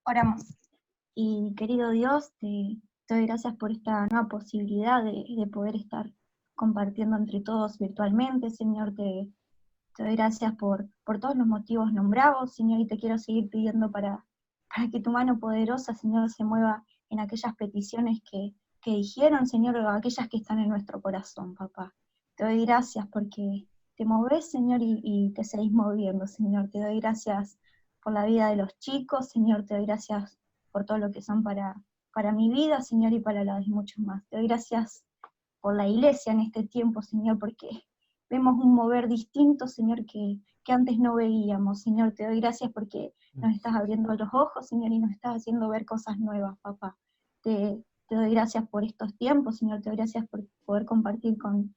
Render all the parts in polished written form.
Oramos. Y querido Dios, te doy gracias por esta nueva posibilidad de poder estar compartiendo entre todos virtualmente, Señor. Te doy gracias por todos los motivos nombrados, Señor, y te quiero seguir pidiendo para que tu mano poderosa, Señor, se mueva en aquellas peticiones que dijeron, Señor, o aquellas que están en nuestro corazón, papá. Te doy gracias porque te movés, Señor, y te seguís moviendo, Señor. Te doy gracias por la vida de los chicos, Señor. Te doy gracias por todo lo que son para mi vida, Señor, y para la de muchos más. Te doy gracias por la iglesia en este tiempo, Señor, porque vemos un mover distinto, Señor, que antes no veíamos. Señor, te doy gracias porque nos estás abriendo los ojos, Señor, y nos estás haciendo ver cosas nuevas, papá. Te doy gracias por estos tiempos, Señor, te doy gracias por poder compartir con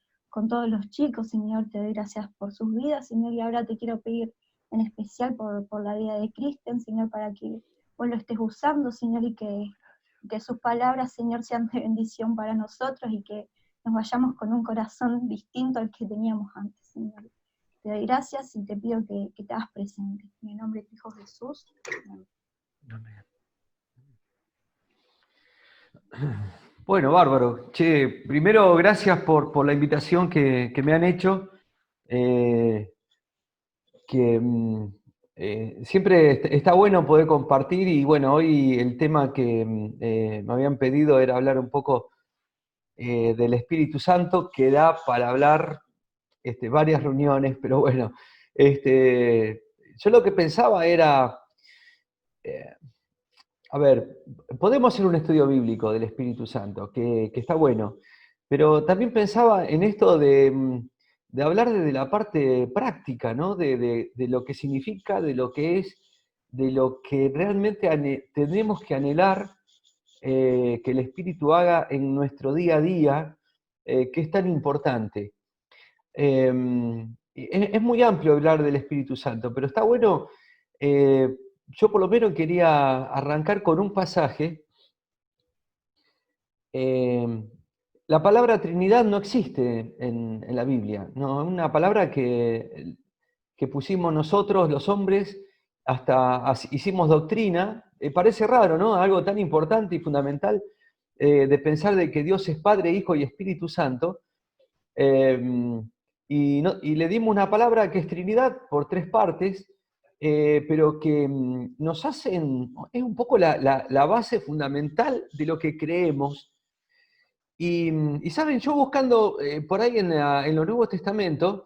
todos los chicos, Señor, te doy gracias por sus vidas, Señor, y ahora te quiero pedir en especial por la vida de Kristen, Señor, para que vos lo estés usando, Señor, y que sus palabras, Señor, sean de bendición para nosotros y que nos vayamos con un corazón distinto al que teníamos antes, Señor. Te doy gracias y te pido que te hagas presente. En el nombre de tu Hijo Jesús. Amén. Bueno, bárbaro. Che, primero, gracias por la invitación que me han hecho. Siempre está bueno poder compartir y bueno, hoy el tema que me habían pedido era hablar un poco del Espíritu Santo, que da para hablar varias reuniones, pero bueno, yo lo que pensaba era, eh, a ver, podemos hacer un estudio bíblico del Espíritu Santo, que está bueno, pero también pensaba en esto de hablar desde la parte práctica, ¿no? De lo que significa, de lo que es, de lo que realmente tenemos que anhelar que el Espíritu haga en nuestro día a día, que es tan importante. Es muy amplio hablar del Espíritu Santo, pero está bueno, yo por lo menos quería arrancar con un pasaje. La palabra Trinidad no existe en la Biblia, no, es una palabra que pusimos nosotros los hombres, hasta hicimos doctrina. Parece raro, ¿no? Algo tan importante y fundamental de pensar de que Dios es Padre, Hijo y Espíritu Santo. Y le dimos una palabra que es Trinidad por tres partes, pero que nos hacen, es un poco la base fundamental de lo que creemos. Y saben, yo buscando por ahí en los Nuevos Testamentos,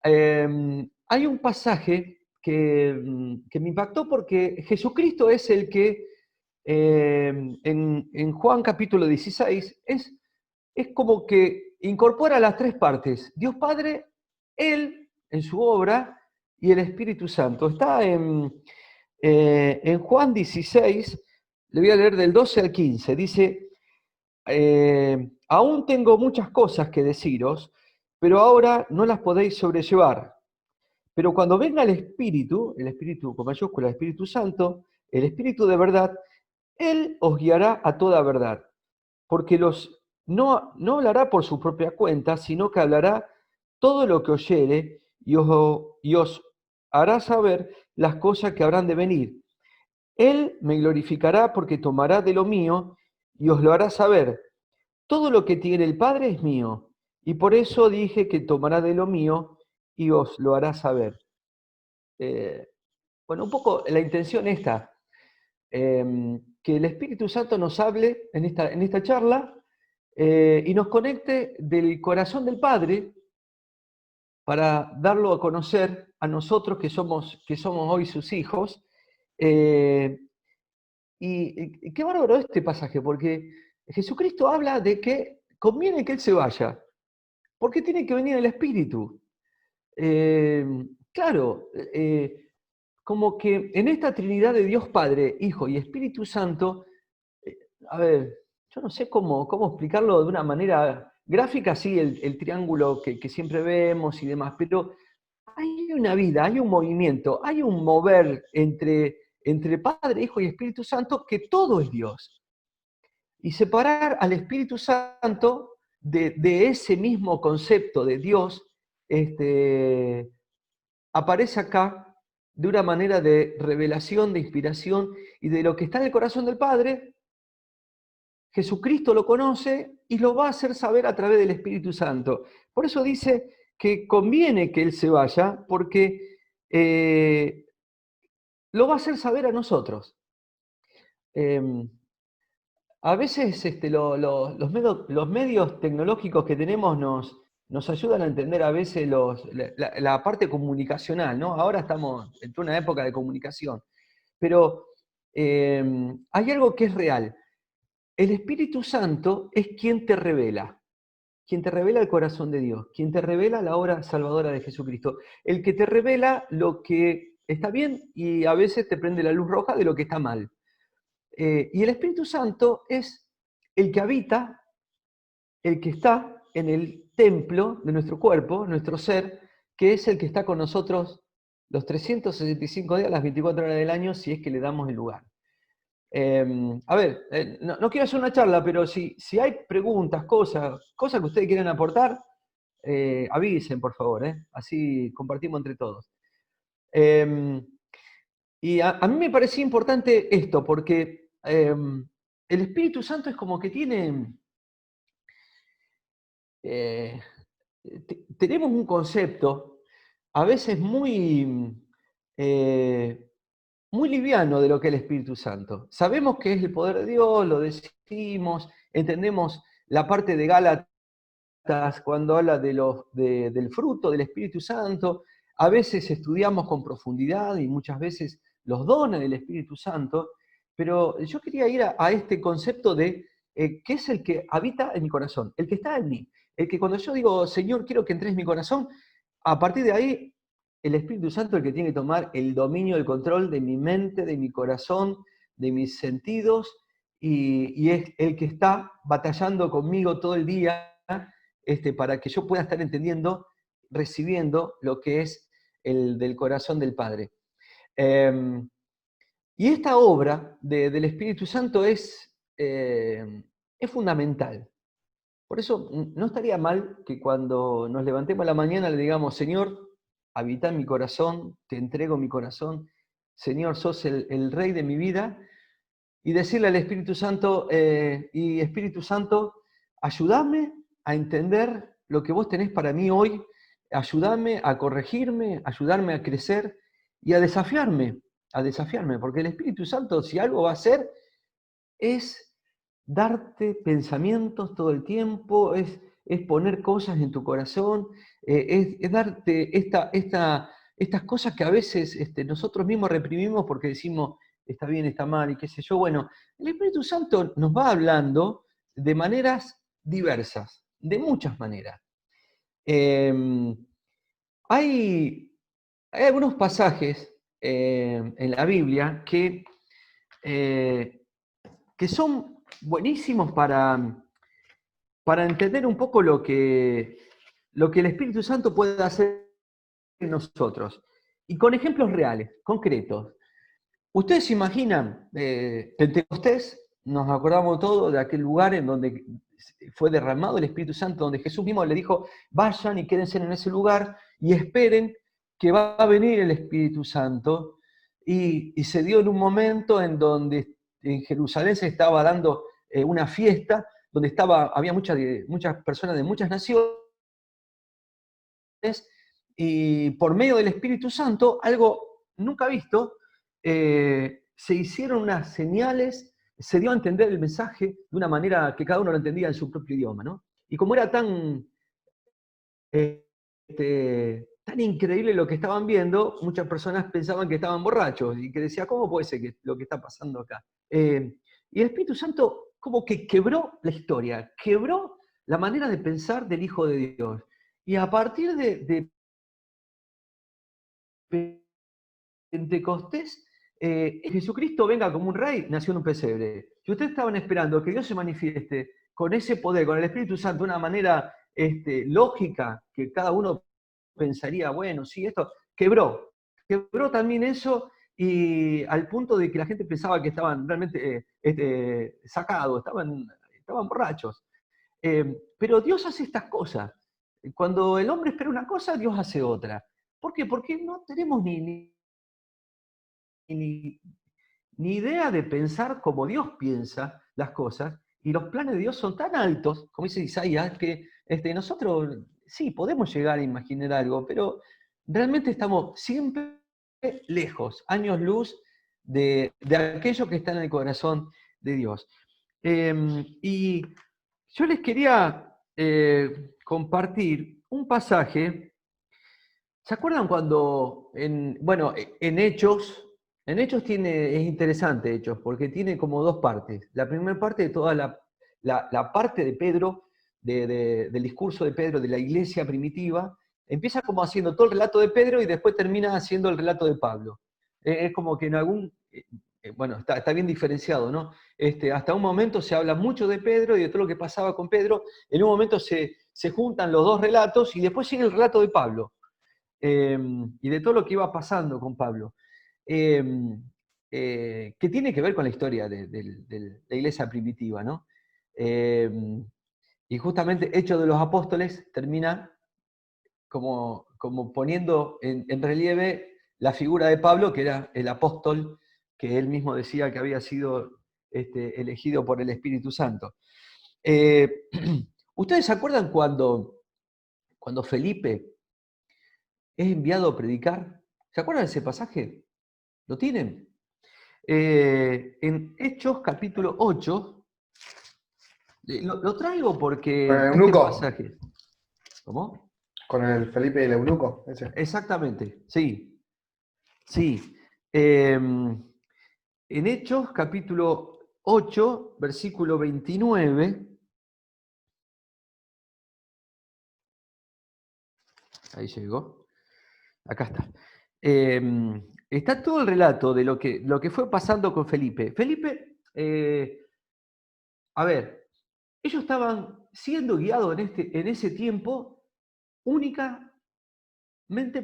hay un pasaje que me impactó porque Jesucristo es el que en Juan capítulo 16 es como que incorpora las tres partes, Dios Padre, Él en su obra y el Espíritu Santo. Está en Juan 16, le voy a leer del 12 al 15, dice, aún tengo muchas cosas que deciros, pero ahora no las podéis sobrellevar. Pero cuando venga el Espíritu con mayúscula, el Espíritu Santo, el Espíritu de verdad, Él os guiará a toda verdad, porque no hablará por su propia cuenta, sino que hablará todo lo que oyere y os hará saber las cosas que habrán de venir. Él me glorificará porque tomará de lo mío y os lo hará saber. Todo lo que tiene el Padre es mío, y por eso dije que tomará de lo mío y os lo hará saber. Bueno, un poco la intención esta, que el Espíritu Santo nos hable en esta charla y nos conecte del corazón del Padre para darlo a conocer a nosotros que somos hoy sus hijos. Y qué bárbaro este pasaje, porque Jesucristo habla de que conviene que Él se vaya, porque tiene que venir el Espíritu. Claro, como que en esta Trinidad de Dios Padre, Hijo y Espíritu Santo, a ver, yo no sé cómo explicarlo de una manera gráfica, sí, el triángulo que siempre vemos y demás, pero hay una vida, hay un movimiento, hay un mover entre Padre, Hijo y Espíritu Santo, que todo es Dios. Y separar al Espíritu Santo de ese mismo concepto de Dios, aparece acá de una manera de revelación, de inspiración y de lo que está en el corazón del Padre. Jesucristo lo conoce y lo va a hacer saber a través del Espíritu Santo. Por eso dice que conviene que Él se vaya, porque lo va a hacer saber a nosotros. A veces los medios tecnológicos que tenemos nos ayudan a entender a veces la parte comunicacional, ¿no? Ahora estamos en una época de comunicación, pero hay algo que es real. El Espíritu Santo es quien te revela el corazón de Dios, quien te revela la obra salvadora de Jesucristo, el que te revela lo que está bien y a veces te prende la luz roja de lo que está mal. Y el Espíritu Santo es el que habita, el que está en el templo de nuestro cuerpo, nuestro ser, que es el que está con nosotros los 365 días, las 24 horas del año, si es que le damos el lugar. No quiero hacer una charla, pero si hay preguntas, cosas que ustedes quieran aportar, avisen, por favor, así compartimos entre todos. Y a mí me parecía importante esto, porque el Espíritu Santo es como que tiene... tenemos un concepto a veces muy liviano de lo que es el Espíritu Santo. Sabemos que es el poder de Dios, lo decimos, entendemos la parte de Gálatas cuando habla del fruto del Espíritu Santo. A veces estudiamos con profundidad y muchas veces los dones del Espíritu Santo, pero yo quería ir a este concepto de qué es el que habita en mi corazón, el que está en mí, el que cuando yo digo, Señor, quiero que entres en mi corazón, a partir de ahí, el Espíritu Santo es el que tiene que tomar el dominio, el control de mi mente, de mi corazón, de mis sentidos, y es el que está batallando conmigo todo el día para que yo pueda estar entendiendo, recibiendo lo que es el del corazón del Padre. Y esta obra del Espíritu Santo es fundamental. Por eso no estaría mal que cuando nos levantemos a la mañana le digamos, Señor, habita en mi corazón, te entrego mi corazón, Señor, sos el Rey de mi vida, y decirle al Espíritu Santo, y Espíritu Santo, ayúdame a entender lo que vos tenés para mí hoy, ayúdame a corregirme, ayudarme a crecer y a desafiarme, porque el Espíritu Santo, si algo va a hacer, es darte pensamientos todo el tiempo, es poner cosas en tu corazón, es darte estas cosas que a veces nosotros mismos reprimimos porque decimos, está bien, está mal, y qué sé yo. Bueno, el Espíritu Santo nos va hablando de maneras diversas, de muchas maneras. Hay algunos pasajes en la Biblia que son buenísimos para entender un poco lo que el Espíritu Santo puede hacer en nosotros. Y con ejemplos reales, concretos. ¿Ustedes se imaginan Pentecostés? Nos acordamos todos de aquel lugar en donde fue derramado el Espíritu Santo, donde Jesús mismo le dijo, vayan y quédense en ese lugar y esperen que va a venir el Espíritu Santo. Y se dio en un momento en donde en Jerusalén se estaba dando una fiesta, donde había muchas personas de muchas naciones, y por medio del Espíritu Santo, algo nunca visto, se hicieron unas señales, se dio a entender el mensaje de una manera que cada uno lo entendía en su propio idioma, ¿no? Y como era tan increíble lo que estaban viendo, muchas personas pensaban que estaban borrachos y que decía, ¿cómo puede ser que lo que está pasando acá? Y el Espíritu Santo como que quebró la historia, quebró la manera de pensar del Hijo de Dios. Y a partir de Pentecostés, Jesucristo venga como un rey, nació en un pesebre. Si ustedes estaban esperando que Dios se manifieste con ese poder, con el Espíritu Santo, de una manera lógica, que cada uno pensaría, bueno, sí, esto quebró también eso, y al punto de que la gente pensaba que estaban realmente sacados, estaban borrachos. Pero Dios hace estas cosas. Cuando el hombre espera una cosa, Dios hace otra. ¿Por qué? Porque no tenemos ni ni, ni idea de pensar como Dios piensa las cosas, y los planes de Dios son tan altos, como dice Isaías, que nosotros sí podemos llegar a imaginar algo, pero realmente estamos siempre lejos, años luz de aquello que está en el corazón de Dios. Y yo les quería compartir un pasaje. ¿Se acuerdan cuando, en Hechos es interesante Hechos, porque tiene como dos partes. La primera parte de toda la parte de Pedro, del discurso de Pedro, de la iglesia primitiva, empieza como haciendo todo el relato de Pedro y después termina haciendo el relato de Pablo. Es como que en está bien diferenciado, ¿no? Hasta un momento se habla mucho de Pedro y de todo lo que pasaba con Pedro, en un momento se juntan los dos relatos y después sigue el relato de Pablo. Y de todo lo que iba pasando con Pablo, que tiene que ver con la historia de la iglesia primitiva, ¿no? Y justamente Hechos de los Apóstoles termina como poniendo en relieve la figura de Pablo, que era el apóstol que él mismo decía que había sido elegido por el Espíritu Santo. ¿Ustedes se acuerdan cuando Felipe es enviado a predicar? ¿Se acuerdan de ese pasaje? ¿Lo tienen? En Hechos capítulo 8, lo traigo Con el porque este eunuco. pasaje... ¿Cómo? Con el Felipe y el eunuco, ese. Exactamente, sí. Sí. En Hechos capítulo 8, versículo 29... Ahí llegó. Acá está. Está todo el relato de lo que fue pasando con Felipe. Felipe, a ver, ellos estaban siendo guiados en ese tiempo únicamente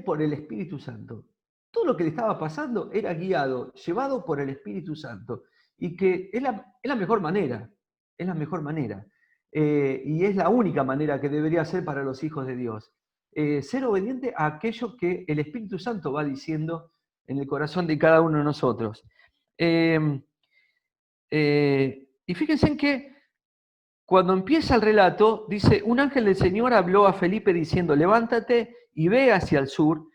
por el Espíritu Santo. Todo lo que le estaba pasando era guiado, llevado por el Espíritu Santo. Y que es la mejor manera, es la mejor manera. Y es la única manera que debería ser para los hijos de Dios. Ser obediente a aquello que el Espíritu Santo va diciendo en el corazón de cada uno de nosotros. Y fíjense en que cuando empieza el relato, dice, un ángel del Señor habló a Felipe diciendo, levántate y ve hacia el sur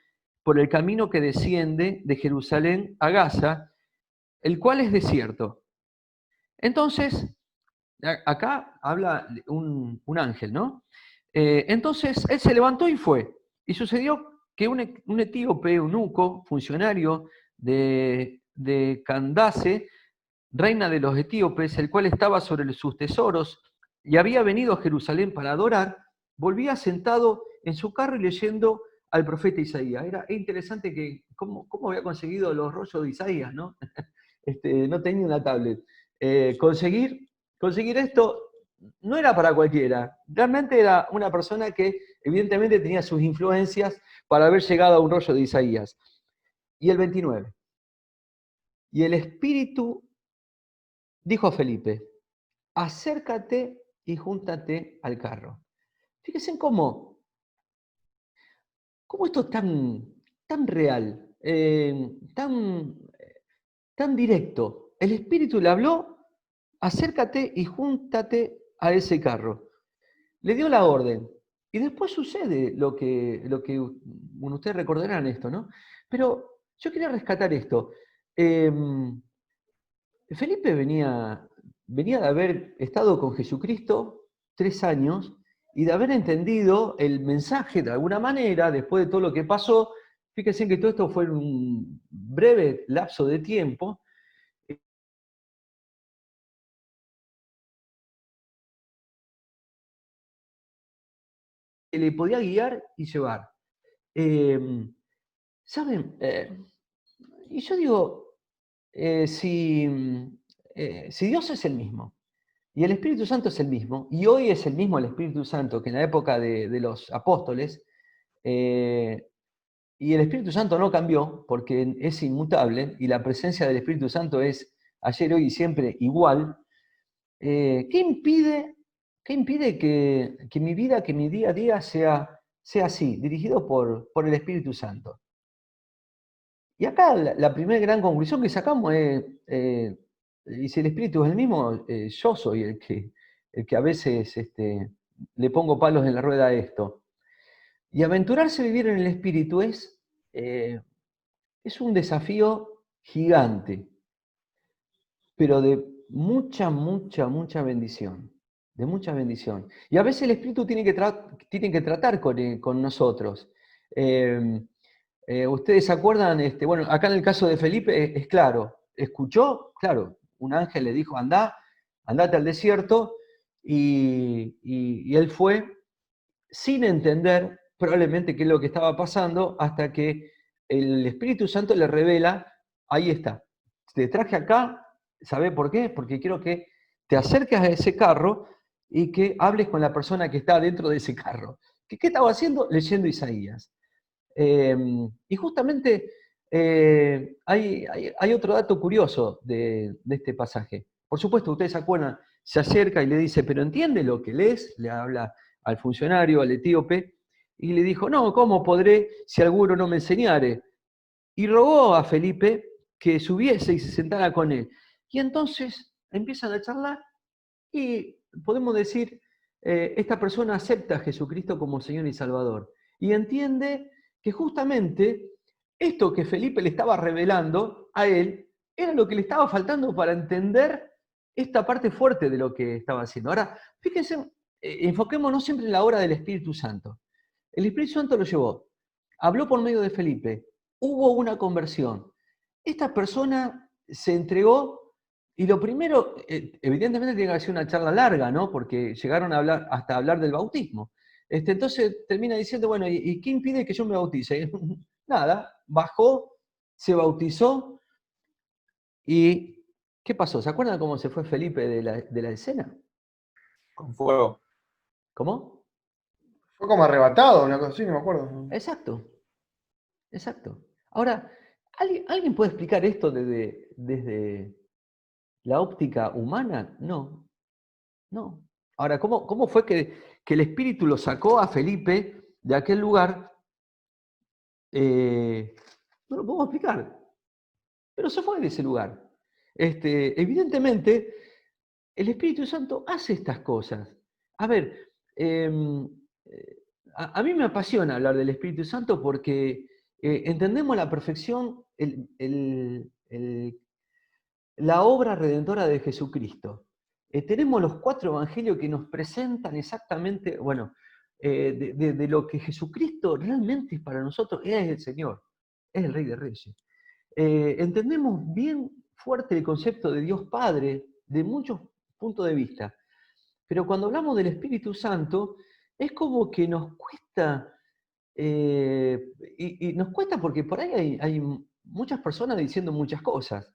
por el camino que desciende de Jerusalén a Gaza, el cual es desierto. Entonces, acá habla un ángel, ¿no? Entonces, él se levantó y fue. Y sucedió que un etíope, eunuco, funcionario de Candace, reina de los etíopes, el cual estaba sobre sus tesoros y había venido a Jerusalén para adorar, volvía sentado en su carro y leyendo al profeta Isaías. Era interesante que cómo había conseguido los rollos de Isaías, ¿no? No tenía una tablet. Conseguir esto no era para cualquiera. Realmente era una persona que evidentemente tenía sus influencias para haber llegado a un rollo de Isaías. Y el 29. Y el Espíritu dijo a Felipe, acércate y júntate al carro. Fíjense cómo esto es tan real, tan directo. El Espíritu le habló, acércate y júntate a ese carro. Le dio la orden. Y después sucede lo que bueno, ustedes recordarán esto, ¿no? Pero yo quería rescatar esto. Felipe venía de haber estado con Jesucristo 3 años y de haber entendido el mensaje de alguna manera, después de todo lo que pasó. Fíjense que todo esto fue en un breve lapso de tiempo. Que le podía guiar y llevar. ¿Saben? Y yo digo, si Dios es el mismo, y el Espíritu Santo es el mismo, y hoy es el mismo el Espíritu Santo que en la época de los apóstoles, y el Espíritu Santo no cambió porque es inmutable, y la presencia del Espíritu Santo es ayer, hoy y siempre igual, ¿qué impide que mi vida, que mi día a día sea así, dirigido por el Espíritu Santo? Y acá la primera gran conclusión que sacamos es, y si el Espíritu es el mismo, yo soy el que a veces le pongo palos en la rueda a esto. Y aventurarse a vivir en el Espíritu es un desafío gigante, pero de mucha, mucha, mucha bendición. De mucha bendición. Y a veces el Espíritu tiene que tratar con nosotros. Ustedes se acuerdan, bueno, acá en el caso de Felipe es claro, escuchó, claro, un ángel le dijo, andate al desierto, y él fue sin entender probablemente qué es lo que estaba pasando, hasta que el Espíritu Santo le revela, ahí está, te traje acá, ¿sabe por qué? Porque quiero que te acerques a ese carro y que hables con la persona que está dentro de ese carro. ¿Qué estaba haciendo? Leyendo Isaías. Y justamente hay otro dato curioso de este pasaje. Por supuesto, ustedes se acuerdan, se acerca y le dice, ¿pero entiende lo que lees? Le habla al funcionario, al etíope, y le dijo, no, ¿cómo podré si alguno no me enseñare? Y rogó a Felipe que subiese y se sentara con él. Y entonces empiezan a charlar y podemos decir, esta persona acepta a Jesucristo como Señor y Salvador. Y entiende que justamente esto que Felipe le estaba revelando a él era lo que le estaba faltando para entender esta parte fuerte de lo que estaba haciendo. Ahora, fíjense, enfoquémonos siempre en la obra del Espíritu Santo. El Espíritu Santo lo llevó, habló por medio de Felipe, hubo una conversión. Esta persona se entregó y lo primero, evidentemente tiene que haber sido una charla larga, ¿no? Porque llegaron a hablar, hasta hablar del bautismo. Entonces termina diciendo, bueno, ¿y qué impide que yo me bautice? Nada, bajó, se bautizó y ¿qué pasó? ¿Se acuerdan cómo se fue Felipe de la escena? Con fuego. ¿Cómo? Fue como arrebatado, una cosa así, no me acuerdo. Exacto, exacto. Ahora, ¿alguien puede explicar esto desde la óptica humana? No, no. Ahora, ¿cómo fue que el Espíritu lo sacó a Felipe de aquel lugar? No lo podemos explicar, pero se fue de ese lugar. Evidentemente, el Espíritu Santo hace estas cosas. A ver, a mí me apasiona hablar del Espíritu Santo porque entendemos a la perfección la obra redentora de Jesucristo. Tenemos los 4 evangelios que nos presentan exactamente, bueno, de lo que Jesucristo realmente es para nosotros, es el Señor, es el Rey de Reyes. Entendemos bien fuerte el concepto de Dios Padre de muchos puntos de vista, pero cuando hablamos del Espíritu Santo, es como que nos cuesta, y nos cuesta porque por ahí hay muchas personas diciendo muchas cosas.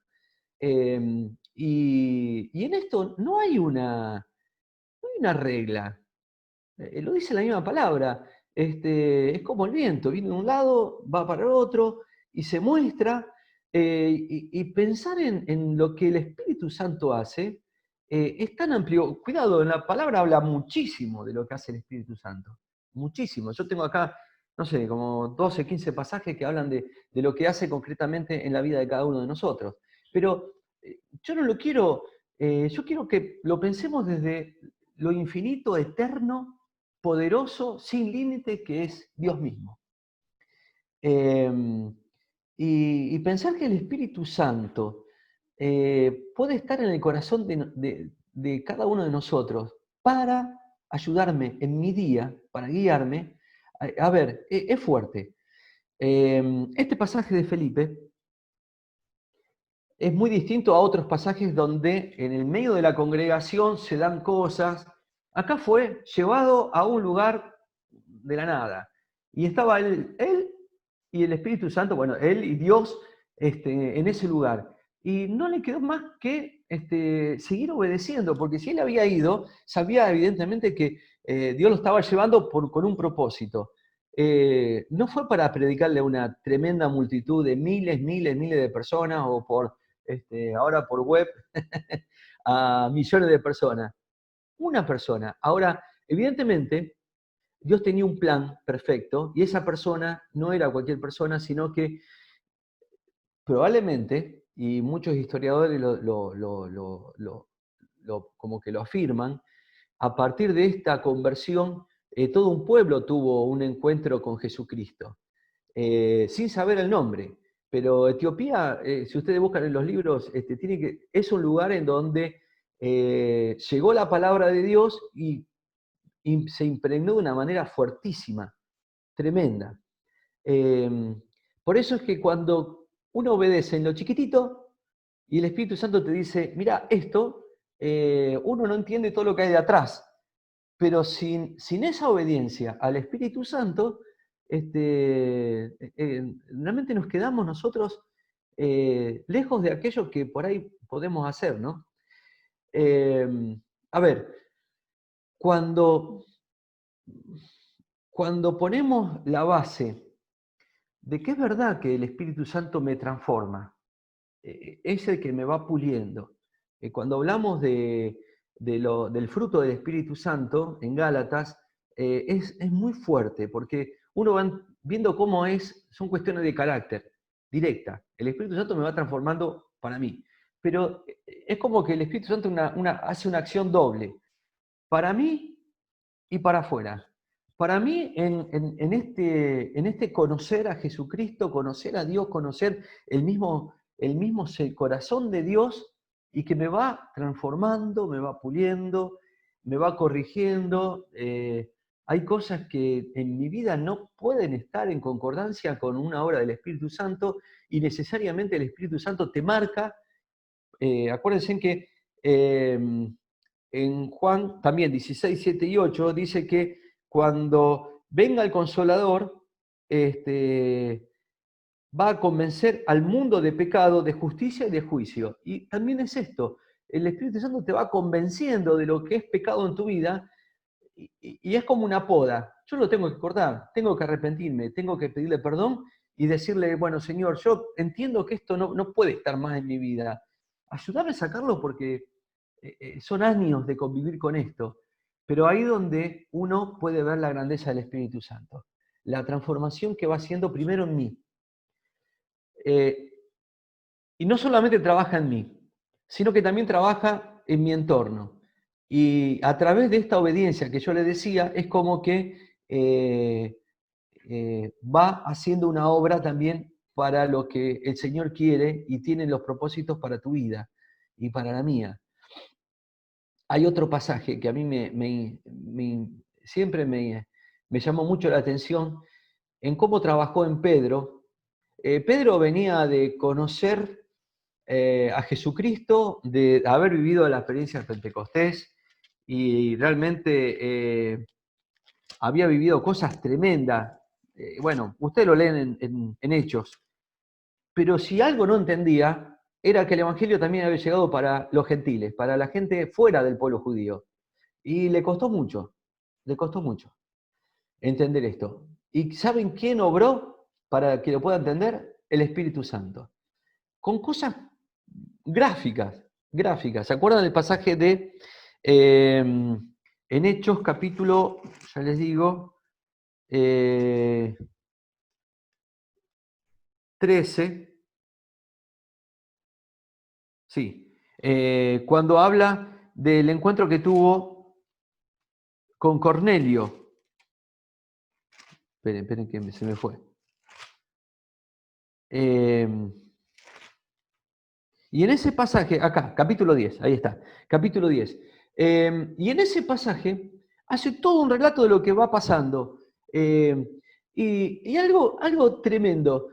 Y en esto no hay una regla. Lo dice la misma palabra. Es como el viento, viene de un lado, va para el otro y se muestra. Y pensar en lo que el Espíritu Santo hace es tan amplio. Cuidado, en la palabra habla muchísimo de lo que hace el Espíritu Santo. Muchísimo. Yo tengo acá, no sé, como 12, 15 pasajes que hablan de lo que hace concretamente en la vida de cada uno de nosotros. Pero yo no lo quiero, yo quiero que lo pensemos desde lo infinito, eterno, poderoso, sin límite, que es Dios mismo. Y pensar que el Espíritu Santo puede estar en el corazón de cada uno de nosotros para ayudarme en mi día, para guiarme. A ver, es fuerte. Este pasaje de Felipe es muy distinto a otros pasajes donde en el medio de la congregación se dan cosas. Acá fue llevado a un lugar de la nada. Y estaba él y el Espíritu Santo, bueno, él y Dios en ese lugar. Y no le quedó más que seguir obedeciendo, porque si él había ido, sabía evidentemente que Dios lo estaba llevando con un propósito. No fue para predicarle a una tremenda multitud de miles de personas o ahora por web a millones de personas. Una persona. Ahora, evidentemente, Dios tenía un plan perfecto y esa persona no era cualquier persona, sino que probablemente, y muchos historiadores como que lo afirman, a partir de esta conversión, todo un pueblo tuvo un encuentro con Jesucristo, sin saber el nombre. Pero Etiopía, si ustedes buscan en los libros, es un lugar en donde llegó la palabra de Dios y se impregnó de una manera fuertísima, tremenda. Por eso es que cuando uno obedece en lo chiquitito y el Espíritu Santo te dice, mira, esto, uno no entiende todo lo que hay de atrás, pero sin esa obediencia al Espíritu Santo, realmente nos quedamos nosotros lejos de aquello que por ahí podemos hacer, ¿no? A ver, cuando ponemos la base de que es verdad que el Espíritu Santo me transforma, es el que me va puliendo. Cuando hablamos del fruto del Espíritu Santo en Gálatas, es muy fuerte, porque uno va viendo cómo son cuestiones de carácter, directa. El Espíritu Santo me va transformando para mí. Pero es como que el Espíritu Santo hace una acción doble, para mí y para afuera. Para mí, en este conocer a Jesucristo, conocer a Dios, conocer el mismo corazón de Dios, y que me va transformando, me va puliendo, me va corrigiendo. Hay cosas que en mi vida no pueden estar en concordancia con una obra del Espíritu Santo, y necesariamente el Espíritu Santo te marca. Acuérdense que en Juan también 16, 7 y 8 dice que cuando venga el Consolador, va a convencer al mundo de pecado, de justicia y de juicio. Y también es esto, el Espíritu Santo te va convenciendo de lo que es pecado en tu vida, y es como una poda. Yo lo tengo que cortar, tengo que arrepentirme, tengo que pedirle perdón y decirle, bueno, Señor, yo entiendo que esto no puede estar más en mi vida. Ayúdame a sacarlo porque son años de convivir con esto. Pero ahí donde uno puede ver la grandeza del Espíritu Santo, la transformación que va haciendo primero en mí. Y no solamente trabaja en mí, sino que también trabaja en mi entorno. Y a través de esta obediencia que yo le decía, es como que va haciendo una obra también para lo que el Señor quiere y tiene los propósitos para tu vida y para la mía. Hay otro pasaje que a mí siempre me llamó mucho la atención en cómo trabajó en Pedro. Pedro venía de conocer a Jesucristo, de haber vivido la experiencia del Pentecostés, y realmente había vivido cosas tremendas. Bueno, ustedes lo leen en Hechos, pero si algo no entendía, era que el Evangelio también había llegado para los gentiles, para la gente fuera del pueblo judío. Y le costó mucho entender esto. ¿Y saben quién obró para que lo pueda entender? El Espíritu Santo. Con cosas gráficas. ¿Se acuerdan del pasaje de en Hechos capítulo, ya les digo, 13? Sí. Cuando habla del encuentro que tuvo con Cornelio. Esperen que se me fue. Y en ese pasaje, acá, capítulo 10, ahí está, capítulo 10. Y en ese pasaje hace todo un relato de lo que va pasando. Y algo tremendo.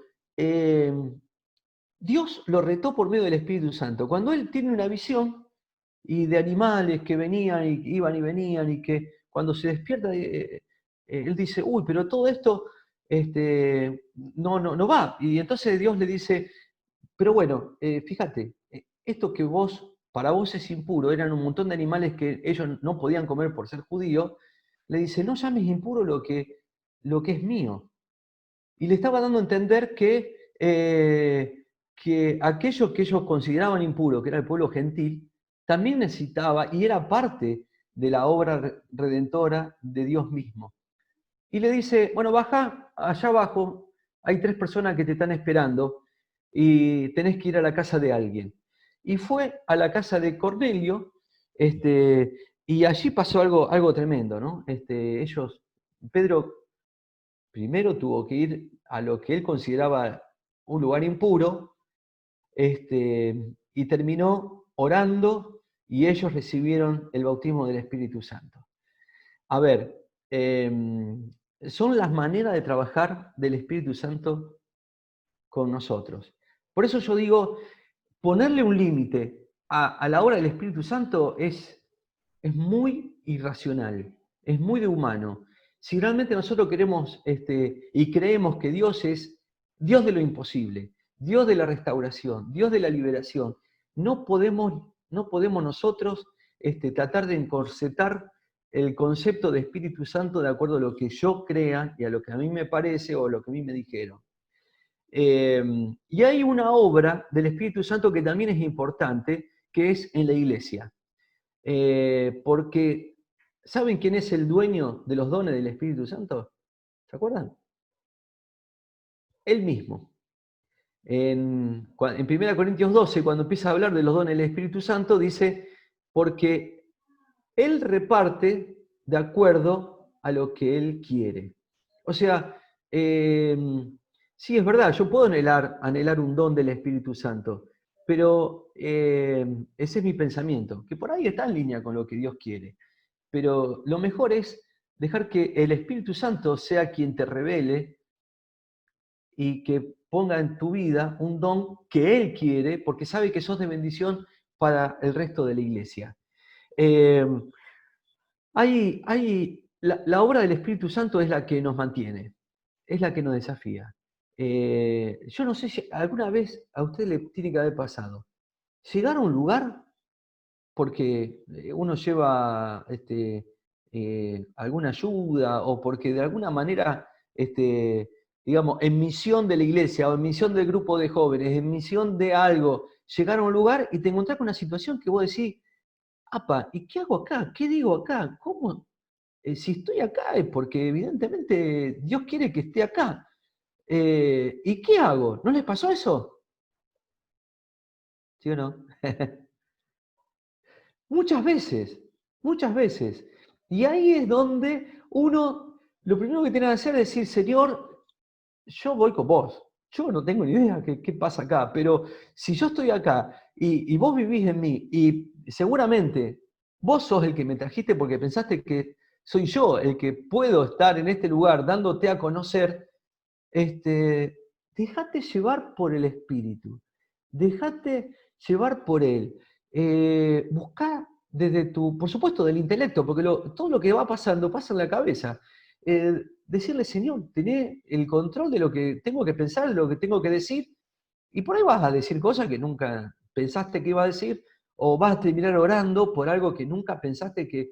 Dios lo retó por medio del Espíritu Santo. Cuando él tiene una visión y de animales que venían y iban y venían, y que cuando se despierta, él dice, uy, pero todo esto no va. Y entonces Dios le dice, pero bueno, fíjate, esto que para vos es impuro, eran un montón de animales que ellos no podían comer por ser judíos. Le dice, no llames impuro lo que es mío. Y le estaba dando a entender que aquello que ellos consideraban impuro, que era el pueblo gentil, también necesitaba y era parte de la obra redentora de Dios mismo. Y le dice, bueno, baja allá abajo, hay 3 personas que te están esperando. y tenés que ir a la casa de alguien. Y fue a la casa de Cornelio, y allí pasó algo tremendo, ¿no? Pedro primero tuvo que ir a lo que él consideraba un lugar impuro, y terminó orando y ellos recibieron el bautismo del Espíritu Santo. A ver, son las maneras de trabajar del Espíritu Santo con nosotros. Por eso yo digo, ponerle un límite a la obra del Espíritu Santo es muy irracional, es muy de humano. Si realmente nosotros queremos y creemos que Dios es Dios de lo imposible, Dios de la restauración, Dios de la liberación, no podemos nosotros tratar de encorsetar el concepto de Espíritu Santo de acuerdo a lo que yo crea y a lo que a mí me parece o a lo que a mí me dijeron. Y hay una obra del Espíritu Santo que también es importante, que es en la iglesia. Porque, ¿saben quién es el dueño de los dones del Espíritu Santo? ¿Se acuerdan? Él mismo. En 1 Corintios 12, cuando empieza a hablar de los dones del Espíritu Santo, dice, porque Él reparte de acuerdo a lo que Él quiere. O sea, sí, es verdad, yo puedo anhelar un don del Espíritu Santo, pero ese es mi pensamiento, que por ahí está en línea con lo que Dios quiere. Pero lo mejor es dejar que el Espíritu Santo sea quien te revele y que ponga en tu vida un don que Él quiere, porque sabe que sos de bendición para el resto de la iglesia. La obra del Espíritu Santo es la que nos mantiene, es la que nos desafía. Yo no sé si alguna vez a usted le tiene que haber pasado. Llegar a un lugar porque uno lleva alguna ayuda o porque de alguna manera, digamos, en misión de la iglesia o en misión del grupo de jóvenes, en misión de algo, llegar a un lugar y te encontrás con una situación que vos decís, apa, ¿y qué hago acá? ¿Qué digo acá? ¿Cómo? Si estoy acá es porque evidentemente Dios quiere que esté acá. ¿Y qué hago? ¿No les pasó eso? ¿Sí o no? Muchas veces, muchas veces. Y ahí es donde uno, lo primero que tiene que hacer es decir, Señor, yo voy con vos. Yo no tengo ni idea qué pasa acá, pero si yo estoy acá y vos vivís en mí y seguramente vos sos el que me trajiste porque pensaste que soy yo el que puedo estar en este lugar dándote a conocer, déjate llevar por el Espíritu, déjate llevar por Él. Buscá desde por supuesto, del intelecto, porque todo lo que va pasando pasa en la cabeza. Decirle, Señor, tené el control de lo que tengo que pensar, de lo que tengo que decir, y por ahí vas a decir cosas que nunca pensaste que iba a decir, o vas a terminar orando por algo que nunca pensaste que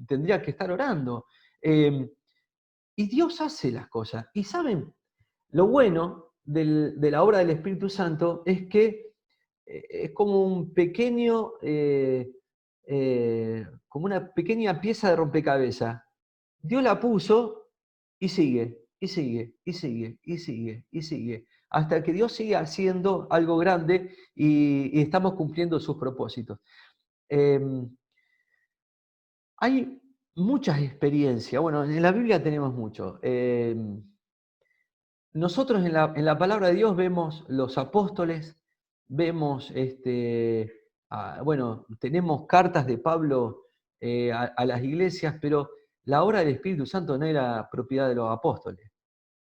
tendría que estar orando. Y Dios hace las cosas. Y saben, lo bueno de la obra del Espíritu Santo es que es como como una pequeña pieza de rompecabezas. Dios la puso y sigue, y sigue, y sigue, y sigue, y sigue, hasta que Dios sigue haciendo algo grande y estamos cumpliendo sus propósitos. Hay muchas experiencias, bueno, en la Biblia tenemos mucho. Nosotros en la palabra de Dios vemos los apóstoles, vemos, bueno, tenemos cartas de Pablo a las iglesias, pero la obra del Espíritu Santo no era propiedad de los apóstoles.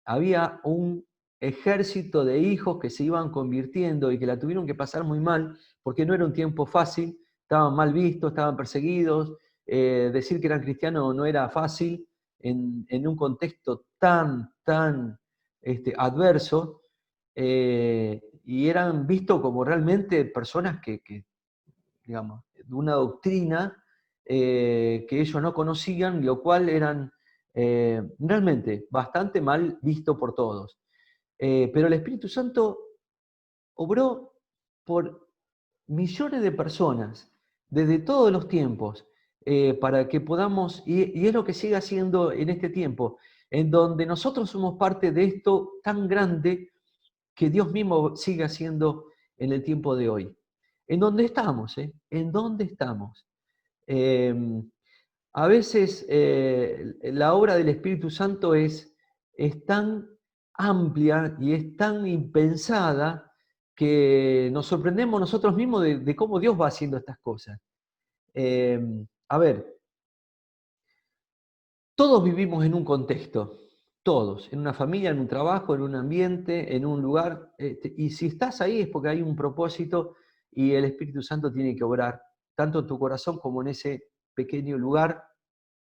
Había un ejército de hijos que se iban convirtiendo y que la tuvieron que pasar muy mal, porque no era un tiempo fácil, estaban mal vistos, estaban perseguidos, decir que eran cristianos no era fácil en un contexto tan adverso, y eran vistos como realmente personas que digamos, de una doctrina que ellos no conocían, lo cual eran realmente bastante mal visto por todos. Pero el Espíritu Santo obró por millones de personas desde todos los tiempos para que podamos, y es lo que sigue haciendo en este tiempo, en donde nosotros somos parte de esto tan grande que Dios mismo sigue haciendo en el tiempo de hoy. ¿En dónde estamos? ¿En dónde estamos? A veces la obra del Espíritu Santo es tan amplia y es tan impensada que nos sorprendemos nosotros mismos de cómo Dios va haciendo estas cosas. A ver, todos vivimos en un contexto, todos, en una familia, en un trabajo, en un ambiente, en un lugar, y si estás ahí es porque hay un propósito y el Espíritu Santo tiene que obrar, tanto en tu corazón como en ese pequeño lugar,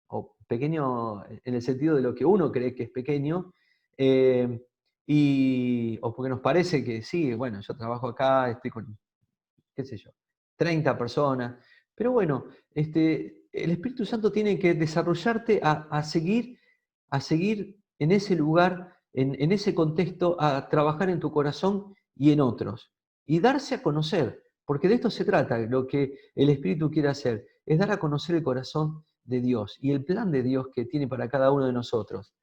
o pequeño en el sentido de lo que uno cree que es pequeño, o porque nos parece que sí, bueno, yo trabajo acá, estoy con, qué sé yo, 30 personas, pero bueno, el Espíritu Santo tiene que desarrollarte a seguir en ese lugar, en ese contexto, a trabajar en tu corazón y en otros, y darse a conocer, porque de esto se trata, lo que el Espíritu quiere hacer, es dar a conocer el corazón de Dios y el plan de Dios que tiene para cada uno de nosotros.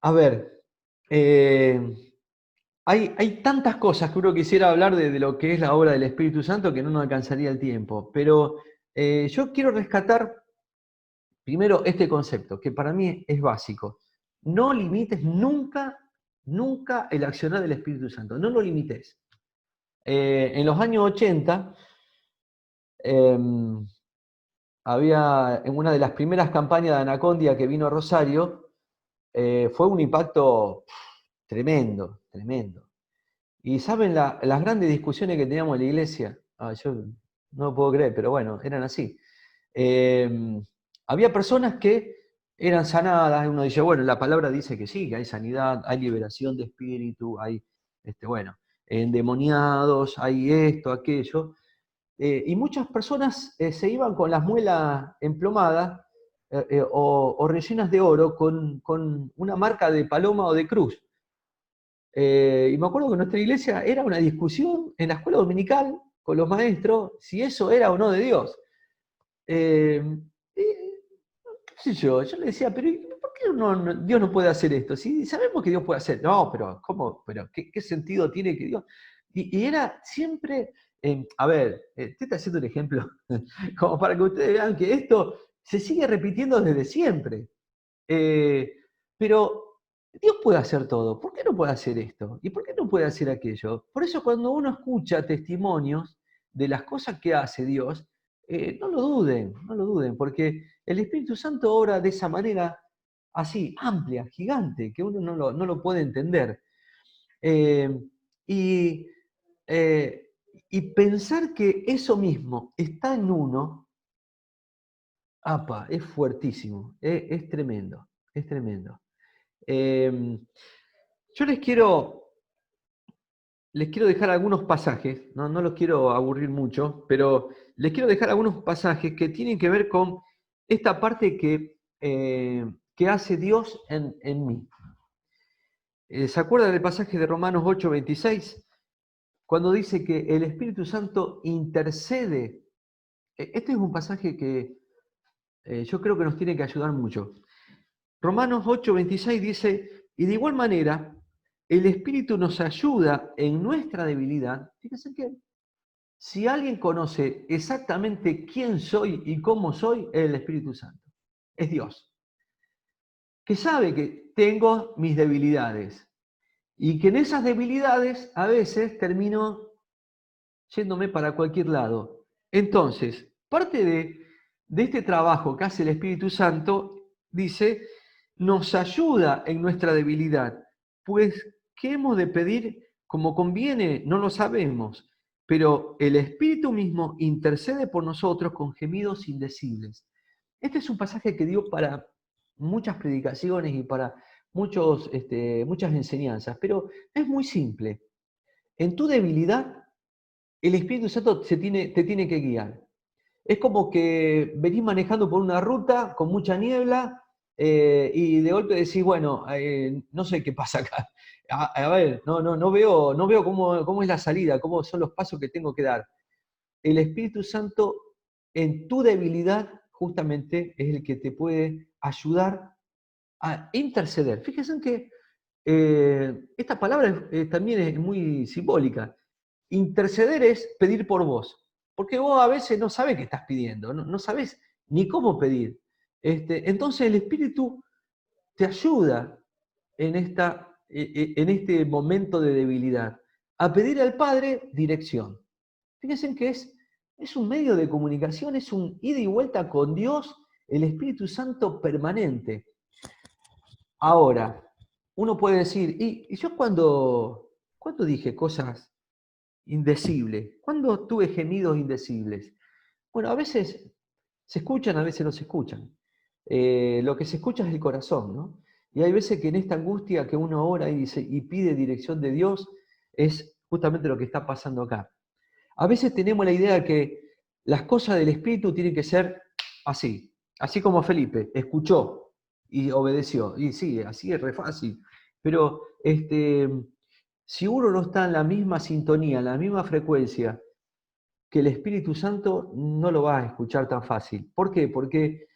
A ver, hay tantas cosas que uno quisiera hablar de lo que es la obra del Espíritu Santo que no nos alcanzaría el tiempo, pero yo quiero rescatar primero este concepto, que para mí es básico. No limites nunca, nunca el accionar del Espíritu Santo, no lo limites. En los años 80, había en una de las primeras campañas de Anacondia que vino a Rosario, fue un impacto tremendo, tremendo. Y saben las grandes discusiones que teníamos en la iglesia, yo no lo puedo creer, pero bueno, eran así. Había personas que eran sanadas, uno dice, bueno, la palabra dice que sí, que hay sanidad, hay liberación de espíritu, hay, bueno, endemoniados, hay esto, aquello. Y muchas personas se iban con las muelas emplomadas o rellenas de oro con una marca de paloma o de cruz. Y me acuerdo que en nuestra iglesia era una discusión en la escuela dominical con los maestros si eso era o no de Dios. Eh, y, qué sé yo le decía, pero ¿por qué Dios no puede hacer esto? Si sabemos que Dios puede hacer, no, pero ¿cómo? Pero ¿qué sentido tiene que Dios? Y era siempre, a ver, te estoy haciendo un ejemplo, como para que ustedes vean que esto se sigue repitiendo desde siempre. Pero Dios puede hacer todo, ¿por qué no puede hacer esto? ¿Y por qué no puede hacer aquello? Por eso cuando uno escucha testimonios de las cosas que hace Dios, no lo duden, no lo duden, porque el Espíritu Santo obra de esa manera así, amplia, gigante, que uno no lo puede entender. Eh, y, eh, y pensar que eso mismo está en uno, es fuertísimo, es tremendo, es tremendo. Yo les quiero dejar algunos pasajes, no los quiero aburrir mucho, pero les quiero dejar algunos pasajes que tienen que ver con esta parte que hace Dios en mí. ¿Se acuerdan del pasaje de Romanos 8:26? Cuando dice que el Espíritu Santo intercede. Este es un pasaje que yo creo que nos tiene que ayudar mucho. Romanos 8:26 dice, y de igual manera, el Espíritu nos ayuda en nuestra debilidad. Fíjense que si alguien conoce exactamente quién soy y cómo soy, es el Espíritu Santo. Es Dios. Que sabe que tengo mis debilidades y que en esas debilidades a veces termino yéndome para cualquier lado. Entonces, parte de este trabajo que hace el Espíritu Santo, dice, nos ayuda en nuestra debilidad, pues ¿qué hemos de pedir como conviene? No lo sabemos, pero el Espíritu mismo intercede por nosotros con gemidos indecibles. Este es un pasaje que dio para muchas predicaciones y para muchas enseñanzas, pero es muy simple. En tu debilidad, el Espíritu Santo te tiene que guiar. Es como que venís manejando por una ruta con mucha niebla y de golpe decís, bueno, no sé qué pasa acá. A ver, no veo cómo es la salida, cómo son los pasos que tengo que dar. El Espíritu Santo en tu debilidad justamente es el que te puede ayudar a interceder. Fíjense que esta palabra también es muy simbólica. Interceder es pedir por vos, porque vos a veces no sabés qué estás pidiendo, no sabés ni cómo pedir. Entonces el Espíritu te ayuda en este momento de debilidad a pedir al Padre dirección. Fíjense que es un medio de comunicación, es un ida y vuelta con Dios, el Espíritu Santo permanente. Ahora, uno puede decir, ¿y yo cuándo dije cosas indecibles? ¿Cuándo tuve gemidos indecibles? Bueno, a veces se escuchan, a veces no se escuchan. Lo que se escucha es el corazón, ¿no? Y hay veces que en esta angustia que uno ora y pide dirección de Dios, es justamente lo que está pasando acá. A veces tenemos la idea de que las cosas del Espíritu tienen que ser así como Felipe, escuchó y obedeció. Y sí, así es re fácil. Pero si uno no está en la misma sintonía, en la misma frecuencia que el Espíritu Santo, no lo va a escuchar tan fácil. ¿Por qué? Porque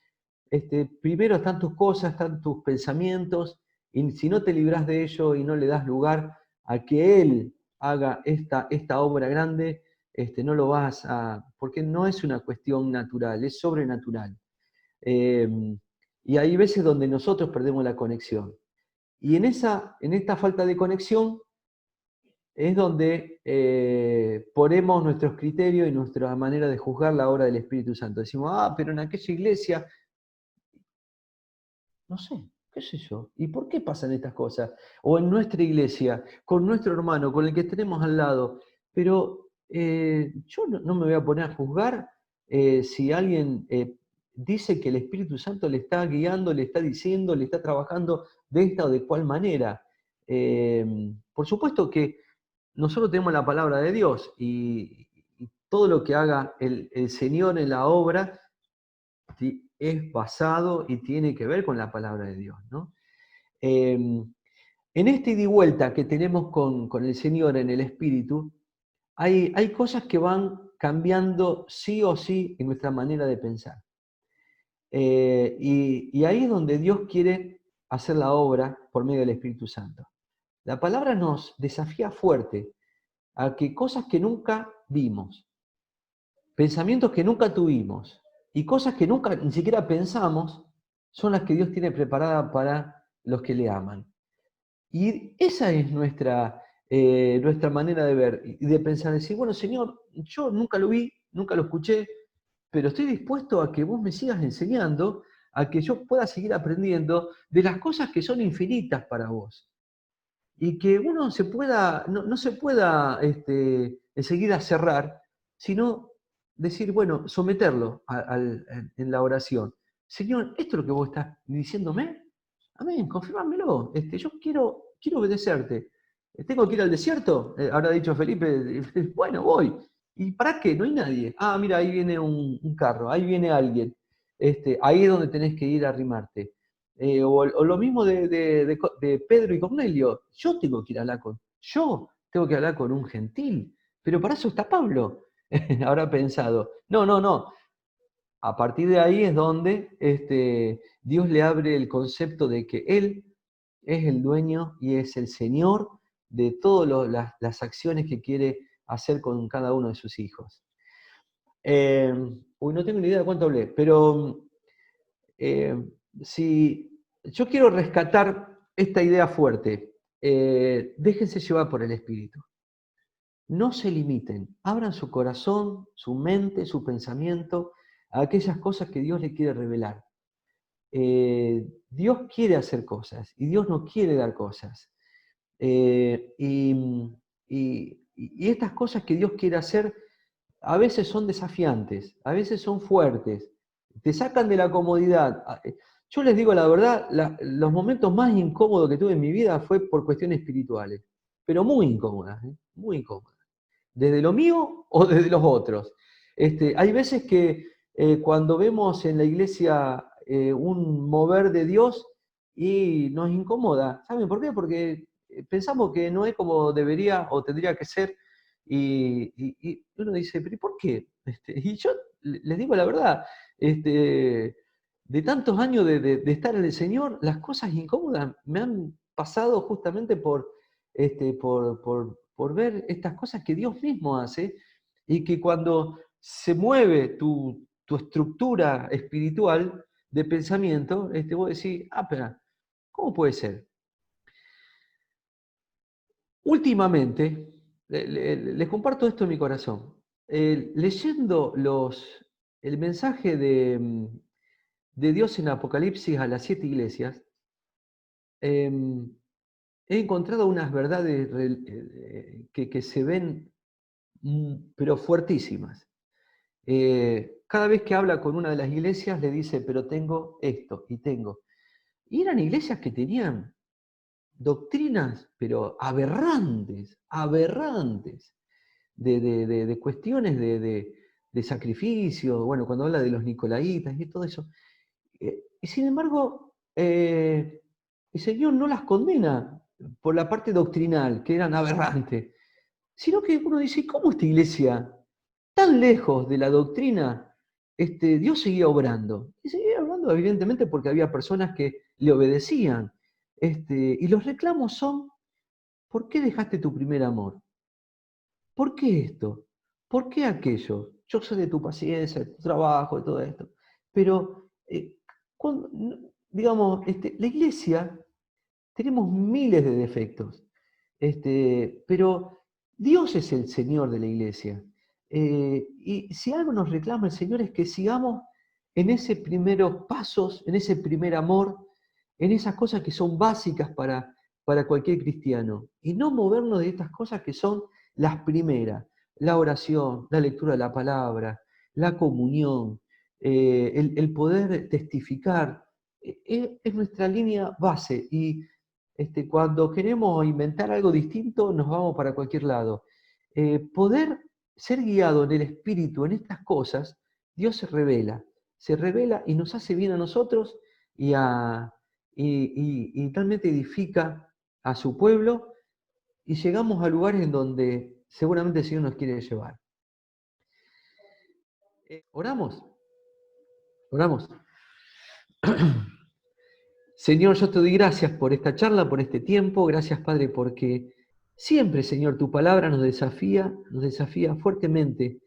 primero están tus cosas, están tus pensamientos, y si no te libras de ello y no le das lugar a que Él haga esta obra grande, no lo vas a... porque no es una cuestión natural, es sobrenatural. Y hay veces donde nosotros perdemos la conexión. Y en esta falta de conexión es donde ponemos nuestros criterios y nuestra manera de juzgar la obra del Espíritu Santo. Decimos, pero en aquella iglesia, no sé, qué sé yo, ¿y por qué pasan estas cosas? O en nuestra iglesia, con nuestro hermano, con el que tenemos al lado. Pero yo no me voy a poner a juzgar si alguien dice que el Espíritu Santo le está guiando, le está diciendo, le está trabajando de esta o de cual manera. Por supuesto que nosotros tenemos la palabra de Dios y todo lo que haga el Señor en la obra es basado y tiene que ver con la palabra de Dios, ¿no? En este ida y vuelta que tenemos con el Señor en el Espíritu, hay cosas que van cambiando sí o sí en nuestra manera de pensar. Y ahí es donde Dios quiere hacer la obra por medio del Espíritu Santo. La palabra nos desafía fuerte a que cosas que nunca vimos, pensamientos que nunca tuvimos y cosas que nunca ni siquiera pensamos son las que Dios tiene preparadas para los que le aman. Y esa es nuestra manera de ver y de pensar, decir, bueno, Señor, yo nunca lo vi, nunca lo escuché, pero estoy dispuesto a que vos me sigas enseñando, a que yo pueda seguir aprendiendo de las cosas que son infinitas para vos. Y que uno no se pueda enseguida cerrar, sino decir, bueno, someterlo en la oración. Señor, ¿esto es lo que vos estás diciéndome? Amén, confírmamelo. Yo quiero obedecerte. ¿Tengo que ir al desierto? Habrá dicho Felipe, bueno, voy. ¿Y para qué? No hay nadie. Mira, ahí viene un carro, ahí viene alguien. Ahí es donde tenés que ir a arrimarte. O lo mismo de Pedro y Cornelio. Yo tengo que hablar con un gentil. Pero para eso está Pablo, habrá pensado. No. A partir de ahí es donde Dios le abre el concepto de que Él es el dueño y es el Señor de todas las acciones que quiere hacer con cada uno de sus hijos. No tengo ni idea de cuánto hablé, pero si yo quiero rescatar esta idea fuerte, déjense llevar por el Espíritu. No se limiten, abran su corazón, su mente, su pensamiento a aquellas cosas que Dios le quiere revelar. Dios quiere hacer cosas y Dios no quiere dar cosas. Y estas cosas que Dios quiere hacer a veces son desafiantes, a veces son fuertes, te sacan de la comodidad. Yo les digo la verdad, los momentos más incómodos que tuve en mi vida fue por cuestiones espirituales, pero muy incómodas, muy incómodas. Desde lo mío o desde los otros. Hay veces que cuando vemos en la iglesia un mover de Dios y nos incomoda. ¿Saben por qué? Porque pensamos que no es como debería o tendría que ser y uno dice, ¿pero por qué? Y yo les digo la verdad, de tantos años de estar en el Señor, las cosas incómodas me han pasado justamente por ver estas cosas que Dios mismo hace y que cuando se mueve tu estructura espiritual de pensamiento, vos decís, pero ¿cómo puede ser? Últimamente, les comparto esto en mi corazón. Leyendo el mensaje de Dios en Apocalipsis a las 7 iglesias, he encontrado unas verdades que se ven, pero fuertísimas. Cada vez que habla con una de las iglesias le dice, pero tengo esto y tengo. Y eran iglesias que tenían doctrinas, pero aberrantes, de cuestiones de sacrificio, bueno, cuando habla de los nicolaitas y todo eso. Y sin embargo, el Señor no las condena por la parte doctrinal, que eran aberrantes, sino que uno dice, ¿cómo esta iglesia, tan lejos de la doctrina, Dios seguía obrando? Y seguía obrando evidentemente porque había personas que le obedecían. Y los reclamos son, ¿por qué dejaste tu primer amor? ¿Por qué esto? ¿Por qué aquello? Yo sé de tu paciencia, de tu trabajo, de todo esto. Pero, digamos, la iglesia, tenemos miles de defectos, pero Dios es el Señor de la iglesia. Y si algo nos reclama el Señor es que sigamos en esos primeros pasos, en ese primer amor, en esas cosas que son básicas para cualquier cristiano. Y no movernos de estas cosas que son las primeras: la oración, la lectura de la palabra, la comunión, el poder testificar. Es nuestra línea base y cuando queremos inventar algo distinto nos vamos para cualquier lado. Poder ser guiado en el Espíritu en estas cosas, Dios se revela y nos hace bien a nosotros y realmente edifica a su pueblo y llegamos a lugares en donde seguramente el Señor nos quiere llevar. Oramos. Señor, yo te doy gracias por esta charla, por este tiempo. Gracias, Padre, porque siempre, Señor, tu palabra nos desafía fuertemente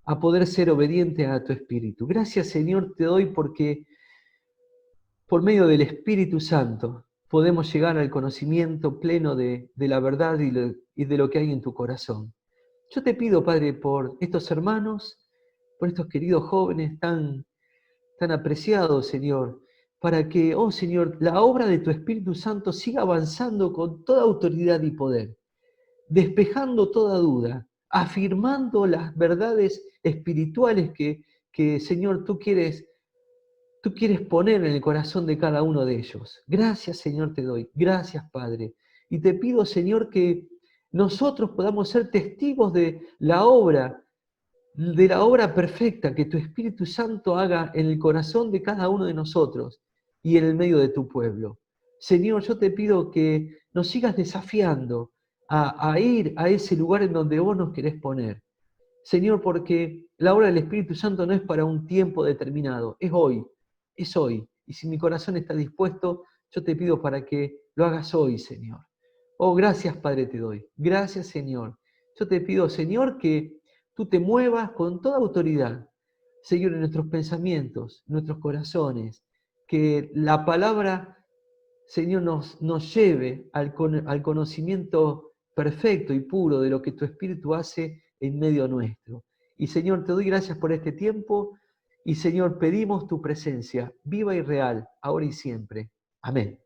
a poder ser obediente a tu Espíritu. Gracias, Señor, te doy porque por medio del Espíritu Santo podemos llegar al conocimiento pleno de la verdad y de lo que hay en tu corazón. Yo te pido, Padre, por estos hermanos, por estos queridos jóvenes tan apreciados, Señor, para que, oh Señor, la obra de tu Espíritu Santo siga avanzando con toda autoridad y poder, despejando toda duda, afirmando las verdades espirituales que Señor, tú quieres poner en el corazón de cada uno de ellos. Gracias, Señor, te doy. Gracias, Padre. Y te pido, Señor, que nosotros podamos ser testigos de la obra perfecta que tu Espíritu Santo haga en el corazón de cada uno de nosotros y en el medio de tu pueblo. Señor, yo te pido que nos sigas desafiando a ir a ese lugar en donde vos nos querés poner. Señor, porque la obra del Espíritu Santo no es para un tiempo determinado, es hoy. Y si mi corazón está dispuesto, yo te pido para que lo hagas hoy, Señor. Oh, gracias, Padre, te doy. Gracias, Señor. Yo te pido, Señor, que tú te muevas con toda autoridad, Señor, en nuestros pensamientos, en nuestros corazones, que la palabra, Señor, nos lleve al conocimiento perfecto y puro de lo que tu Espíritu hace en medio nuestro. Y Señor, te doy gracias por este tiempo y Señor, pedimos tu presencia viva y real, ahora y siempre. Amén.